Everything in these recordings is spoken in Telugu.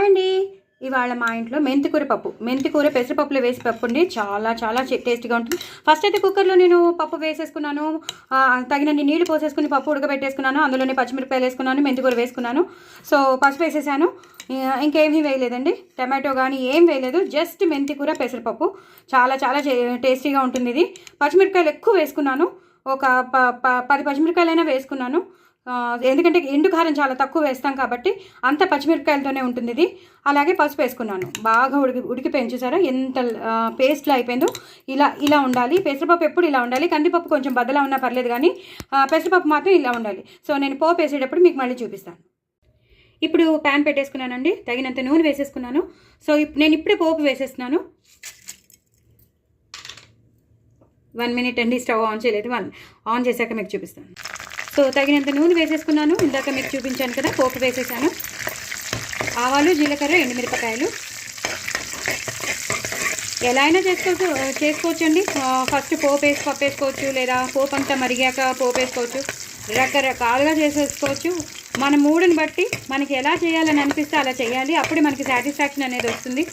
హాయ్ అండి. ఇవాళ మా ఇంట్లో మెంతికూర పప్పు, మెంతికూర పెసరపప్పులో వేసి పప్పు అండి. చాలా చాలా టేస్టీగా ఉంటుంది. ఫస్ట్ అయితే కుక్కర్లో నేను పప్పు వేసేసుకున్నాను. తగినన్ని నీళ్లు పోసేసుకుని పప్పు ఉడకబెట్టేసుకున్నాను. అందులోనే పచ్చిమిరపకాయలు వేసుకున్నాను, మెంతికూర వేసుకున్నాను. సో పసుపు వేసేసాను. ఇంకేమీ వేయలేదండి, టమాటో కానీ ఏం వేయలేదు. జస్ట్ మెంతికూర పెసరపప్పు చాలా చాలా టేస్టీగా ఉంటుంది. ఇది పచ్చిమిరపకాయలు ఎక్కువ వేసుకున్నాను. ఒక 10 పచ్చిమిరపకాయలైనా వేసుకున్నాను. ఎందుకంటే ఎండు కారం చాలా తక్కువ వేస్తాం కాబట్టి అంత పచ్చిమిరపకాయలతోనే ఉంటుంది ఇది. అలాగే పసుపు వేసుకున్నాను. బాగా ఉడికిపోయింది, చూసారా ఎంత పేస్ట్లో అయిపోయిందో. ఇలా ఉండాలి. పెసరపప్పు ఎప్పుడు ఇలా ఉండాలి. కందిపప్పు కొంచెం బద్దలా ఉన్నా పర్లేదు, కానీ పెసరపప్పు మాత్రం ఇలా ఉండాలి. సో నేను పోపు వేసేటప్పుడు మీకు మళ్ళీ చూపిస్తాను. ఇప్పుడు ప్యాన్ పెట్టేసుకున్నానండి, తగినంత నూనె వేసేసుకున్నాను. సో నేను ఇప్పుడే పోపు వేసేస్తున్నాను. 1 మినిట్ అండి, స్టవ్ ఆన్ చేయలేదు. ఆన్ చేశాక మీకు చూపిస్తాను. సో తగినంత నూనె వేసేసుకున్నాను. ఇందాక మీకు చూపించాను కదా, పోపు వేసేసాను. ఆవాలు, జీలకర్ర, ఎండుమిరపకాయలు. ఎలా అయినా చేసుకోవచ్చండి. ఫస్ట్ పోపు వేసి పప్పు వేసుకోవచ్చు, లేదా పోపు అంతా మరిగాక పోపు వేసుకోవచ్చు. రకరకాలుగా చేసేసుకోవచ్చు. మన మూడుని బట్టి మనకి ఎలా చేయాలని అనిపిస్తే అలా చేయాలి. అప్పుడు మనకి సాటిస్ఫాక్షన్ అనేది వస్తుంది.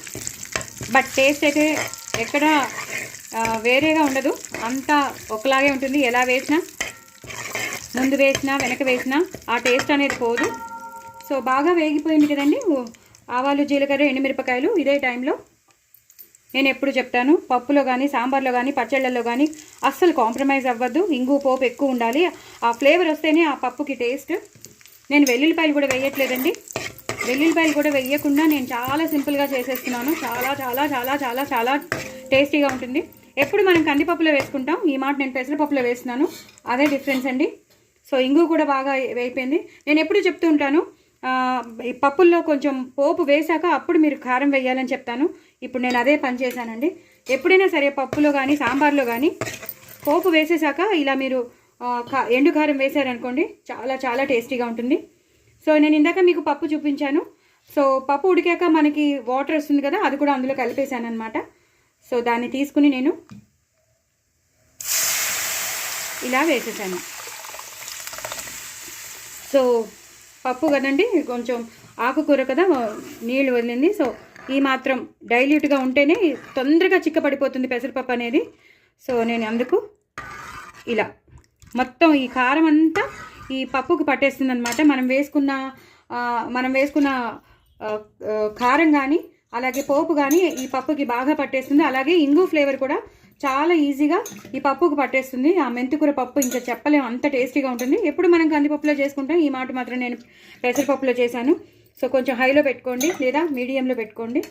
బట్ టేస్ట్ అయితే ఎక్కడ వేరేగా ఉండదు, అంతా ఒకలాగే ఉంటుంది. ఎలా వేసినా, ముందు వేసినా వెనక వేసినా ఆ టేస్ట్ అనేది పోదు. సో బాగా వేగిపోయింది కదండి ఆవాలు, జీలకర్ర, ఎండుమిరపకాయలు. ఇదే టైంలో నేను ఎప్పుడు చెప్తాను, పప్పులో కానీ, సాంబార్లో కానీ, పచ్చళ్ళల్లో కానీ అస్సలు కాంప్రమైజ్ అవ్వద్దు. ఇంగు పోపు ఎక్కువ ఉండాలి. ఆ ఫ్లేవర్ వస్తేనే ఆ పప్పుకి టేస్ట్. నేను వెల్లుల్లిపాయలు కూడా వేయట్లేదండి. వెల్లుల్లిపాయలు కూడా వేయకుండా నేను చాలా సింపుల్గా చేసేస్తున్నాను. చాలా చాలా చాలా చాలా చాలా టేస్టీగా ఉంటుంది. ఎప్పుడు మనం కందిపప్పులో వేసుకుంటాం, ఈ మాట నేను పెసరపప్పులో వేస్తున్నాను. అదే డిఫరెన్స్ అండి. సో ఇంగు కూడా బాగా వేయిపోయింది. నేను ఎప్పుడు చెప్తూ ఉంటాను, ఈ పప్పుల్లో కొంచెం పోపు వేశాక అప్పుడు మీరు కారం వేయాలని చెప్తాను. ఇప్పుడు నేను అదే పని చేశానండి. ఎప్పుడైనా సరే పప్పులో కానీ, సాంబార్లో కానీ పోపు వేసేసాక ఇలా మీరు ఎండు కారం వేశారనుకోండి, చాలా చాలా టేస్టీగా ఉంటుంది. సో నేను ఇందాక మీకు పప్పు చూపించాను. సో పప్పు ఉడికాక మనకి వాటర్ వస్తుంది కదా, అది కూడా అందులో కలిపేశాను అనమాట. సో దాన్ని తీసుకుని నేను ఇలా వేసేసాను. సో పప్పు కదండి, కొంచెం ఆకుకూర కదా, నీళ్ళు వదిలింది. సో ఈ మాత్రం డైల్యూట్గా ఉంటేనే తొందరగా చిక్కపడిపోతుంది పెసరపప్పు అనేది. సో నేను అందుకు ఇలా మొత్తం ఈ కారం అంతా ఈ పప్పుకు పట్టేస్తుంది అనమాట. మనం వేసుకున్న కారం కానీ, అలాగే పోపు కానీ ఈ పప్పుకి బాగా పట్టేస్తుంది. అలాగే ఇంగు ఫ్లేవర్ కూడా చాలా ఈజీగా ఈ పప్పుకు పట్టేస్తుంది. ఆ మెంతికూర పప్పు ఇంకా చెప్పలేము, అంత టేస్టీగా ఉంటుంది. ఎప్పుడు మనం కందిపప్పులో చేసుకుంటాం, ఈ మాట మాత్రం నేను పెసరపప్పులో చేశాను. సో కొంచెం హైలో పెట్టుకోండి, లేదా మీడియంలో పెట్టుకోండి.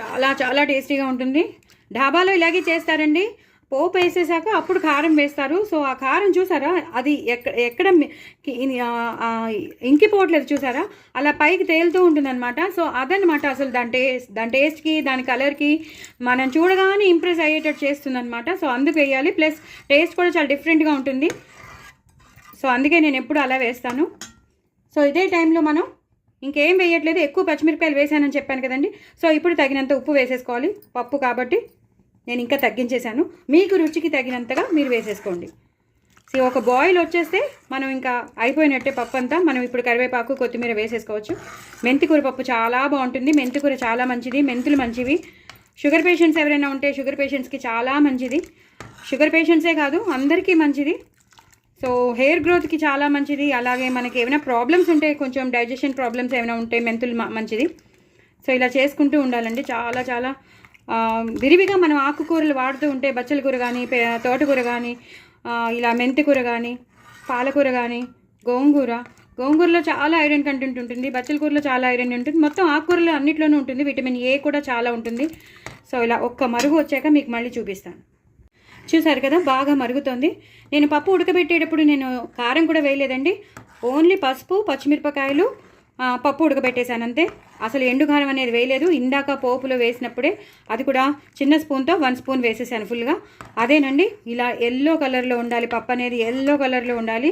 చాలా చాలా టేస్టీగా ఉంటుంది. ఢాబాలో ఇలాగే చేస్తారండి. పోపు వేసేసాక అప్పుడు కారం వేస్తారు. సో ఆ కారం చూసారా, అది ఎక్కడ ఇంకిపోవట్లేదు, చూసారా, అలా పైకి తేలుతూ ఉంటుందన్నమాట. సో అదనమాట అసలు దాని టేస్ట్కి, దాని కలర్కి మనం చూడగానే ఇంప్రెస్ అయ్యేటట్టు చేస్తుందన్నమాట. సో అందుకు వేయాలి. ప్లస్ టేస్ట్ కూడా చాలా డిఫరెంట్గా ఉంటుంది. సో అందుకే నేను ఎప్పుడు అలా వేస్తాను. సో ఇదే టైంలో మనం ఇంకేం వేయట్లేదు. ఎక్కువ పచ్చిమిరపకాయలు వేసానని చెప్పాను కదండి. సో ఇప్పుడు తగినంత ఉప్పు వేసేసుకోవాలి. పప్పు కాబట్టి నేను ఇంకా తగ్గించేశాను. మీకు రుచికి తగినంతగా మీరు వేసేసుకోండి. సో ఒక బాయిల్ వచ్చేస్తే మనం ఇంకా అయిపోయినట్టే పప్పు అంతా. మనం ఇప్పుడు కరివేపాకు, కొత్తిమీర వేసేసుకోవచ్చు. మెంతికూర పప్పు చాలా బాగుంటుంది. మెంతికూర చాలా మంచిది, మెంతులు మంచివి. షుగర్ పేషెంట్స్ ఎవరైనా ఉంటే షుగర్ పేషెంట్స్కి చాలా మంచిది. షుగర్ పేషెంట్సే కాదు, అందరికీ మంచిది. సో హెయిర్ గ్రోత్కి చాలా మంచిది. అలాగే మనకి ఏమైనా ప్రాబ్లమ్స్ ఉంటే, కొంచెం డైజెషన్ ప్రాబ్లమ్స్ ఏమైనా ఉంటే మెంతులు మంచిది. సో ఇలా చేసుకుంటూ ఉండాలండి. చాలా చాలా విరివిగా మనం ఆకుకూరలు వాడుతూ ఉంటే, బచ్చల కూర కానీ, తోటకూర కానీ, ఇలా మెంతికూర కానీ, పాలకూర కానీ, గోంగూరలో చాలా ఐరన్ కంటెంట్ ఉంటుంది. బచ్చల కూరలో చాలా ఐరన్ ఉంటుంది. మొత్తం ఆకుకూరలో అన్నిట్లోనూ ఉంటుంది. విటమిన్ ఏ కూడా చాలా ఉంటుంది. సో ఇలా ఒక్క మరుగు వచ్చాక మీకు మళ్ళీ చూపిస్తాను. చూసారు కదా, బాగా మరుగుతోంది. నేను పప్పు ఉడకబెట్టేటప్పుడు నేను కారం కూడా వేయలేదండి. ఓన్లీ పసుపు, పచ్చిమిరపకాయలు, పప్పు ఉడకబెట్టేశాను అంతే. అసలు ఎండు కారం అనేది వేయలేదు. ఇందాక పోపులో వేసినప్పుడే అది కూడా చిన్న స్పూన్తో 1 స్పూన్ వేసేసాను ఫుల్గా. అదేనండి, ఇలా ఎల్లో కలర్లో ఉండాలి పప్పు అనేది, ఎల్లో కలర్లో ఉండాలి.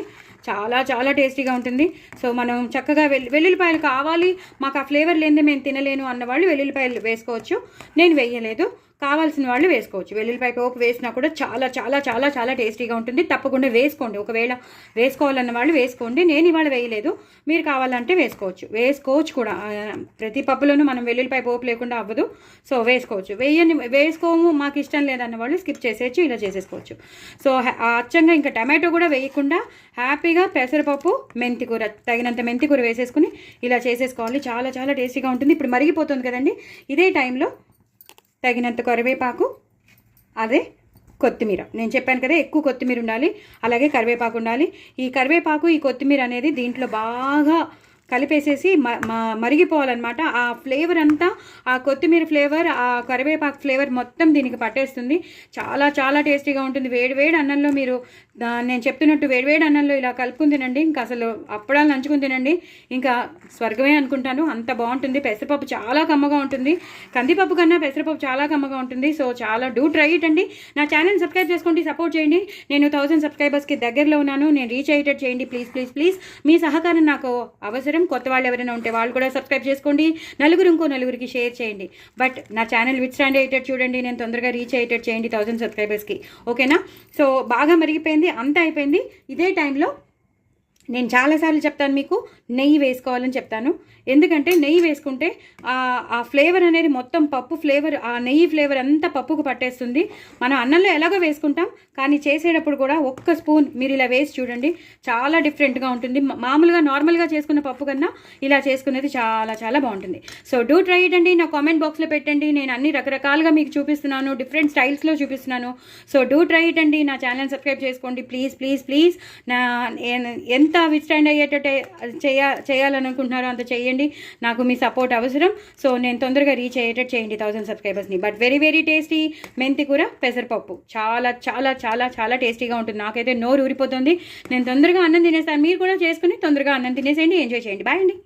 చాలా చాలా టేస్టీగా ఉంటుంది. సో మనం చక్కగా వెల్లుల్లిపాయలు కావాలి, మాకు ఆ ఫ్లేవర్ లేనిదే మేము తినలేను అన్నవాళ్ళు వెల్లుల్లిపాయలు వేసుకోవచ్చు. నేను వేయలేదు. కావాల్సిన వాళ్ళు వేసుకోవచ్చు. వెల్లుల్లిపాయ పోపు వేసినా కూడా చాలా చాలా చాలా చాలా టేస్టీగా ఉంటుంది. తప్పకుండా వేసుకోండి. ఒకవేళ వేసుకోవాలన్న వాళ్ళు వేసుకోండి. నేను ఇవాళ వేయలేదు, మీరు కావాలంటే వేసుకోవచ్చు కూడా. ప్రతి పప్పులోనూ మనం వెల్లుల్లిపాయ పోపు లేకుండా అవ్వదు. సో వేసుకోవచ్చు. వేసుకోము మాకు ఇష్టం లేదన్న వాళ్ళు స్కిప్ చేసేయచ్చు, ఇలా చేసేసుకోవచ్చు. సో అచ్చంగా ఇంకా టమాటో కూడా వేయకుండా హ్యాపీగా పెసరపప్పు, మెంతికూర, తగినంత మెంతికూర వేసేసుకుని ఇలా చేసేసుకోవాలి. చాలా చాలా టేస్టీగా ఉంటుంది. ఇప్పుడు మరిగిపోతుంది కదండి, ఇదే టైంలో తగినంత కరివేపాకు, అదే కొత్తిమీర. నేను చెప్పాను కదా ఎక్కువ కొత్తిమీర ఉండాలి, అలాగే కరివేపాకు ఉండాలి. ఈ కరివేపాకు, ఈ కొత్తిమీర అనేది దీంట్లో బాగా కలిపేసేసి మరిగిపోవాలన్నమాట. ఆ ఫ్లేవర్ అంతా, ఆ కొత్తిమీర ఫ్లేవర్, ఆ కరివేపాకు ఫ్లేవర్ మొత్తం దీనికి పట్టేస్తుంది. చాలా చాలా టేస్టీగా ఉంటుంది. వేడి అన్నంలో మీరు నేను చెప్తున్నట్టు వేడి అన్నంలో ఇలా కలుపుకుని తినండి. ఇంకా అసలు అప్పడాలు నంచుకుని తినండి, ఇంకా స్వర్గమే అనుకుంటాను, అంత బాగుంటుంది. పెసరపప్పు చాలా కమ్మగా ఉంటుంది. కందిపప్పు కన్నా పెసరపప్పు చాలా కమ్మగా ఉంటుంది. సో చాలా ట్రై ఇట్ అండి. నా ఛానల్ సబ్స్క్రైబ్ చేసుకోండి, సపోర్ట్ చేయండి. నేను 1000 సబ్స్క్రైబర్స్కి దగ్గరలో ఉన్నాను. నేను రీచ్ అయ్యేటట్టు చేయండి ప్లీజ్. మీ సహకారం నాకు అవసరం. కొత్త వాళ్ళు ఎవరైనా ఉంటే వాళ్ళు కూడా సబ్స్క్రైబ్ చేసుకోండి. నలుగురికి షేర్ చేయండి. బట్ నా ఛానల్ విత్ స్టాండ్ అయ్యేటట్టు చూడండి. నేను తొందరగా రీచ్ అయ్యేటట్టు చేయండి 1000 సబ్స్క్రైబర్స్కి. ఓకేనా? సో బాగా మరిగిపోయింది, అంతా అయిపోయింది. ఇదే టైంలో నేను చాలాసార్లు చెప్తాను మీకు, నెయ్యి వేసుకోవాలని చెప్తాను. ఎందుకంటే నెయ్యి వేసుకుంటే ఆ ఫ్లేవర్ అనేది మొత్తం పప్పు ఫ్లేవర్, ఆ నెయ్యి ఫ్లేవర్ అంతా పప్పుకు పట్టేస్తుంది. మనం అన్నంలో ఎలాగో వేసుకుంటాం, కానీ చేసేటప్పుడు కూడా ఒక్క స్పూన్ మీరు ఇలా వేసి చూడండి, చాలా డిఫరెంట్గా ఉంటుంది. మామూలుగా నార్మల్గా చేసుకున్న పప్పు కన్నా ఇలా చేసుకునేది చాలా చాలా బాగుంటుంది. సో ట్రై ఇట్ అండి. నా కామెంట్ బాక్స్లో పెట్టండి. నేను అన్ని రకరకాలుగా మీకు చూపిస్తున్నాను, డిఫరెంట్ స్టైల్స్లో చూపిస్తున్నాను. సో ట్రై ఇట్ అండి. నా ఛానల్ సబ్స్క్రైబ్ చేసుకోండి ప్లీజ్. నా ఎంత విస్టాండ్ అయ్యేటట్టు చేయాలనుకుంటున్నారో అంత చేయండి. నాకు మీ సపోర్ట్ అవసరం. సో నేను తొందరగా రీచ్ అయ్యేటట్టు చేయండి 1000 సబ్స్క్రైబర్స్ని. బట్ వెరీ టేస్టీ మెంతికూర పెసరపప్పు చాలా చాలా చాలా చాలా టేస్టీగా ఉంటుంది. నాకైతే నోరు ఊరిపోతుంది. నేను తొందరగా అన్నం తినేస్తాను. మీరు కూడా చేసుకుని తొందరగా అన్నం తినేసేయండి, ఎంజాయ్ చేయండి. బాయ్ అండి.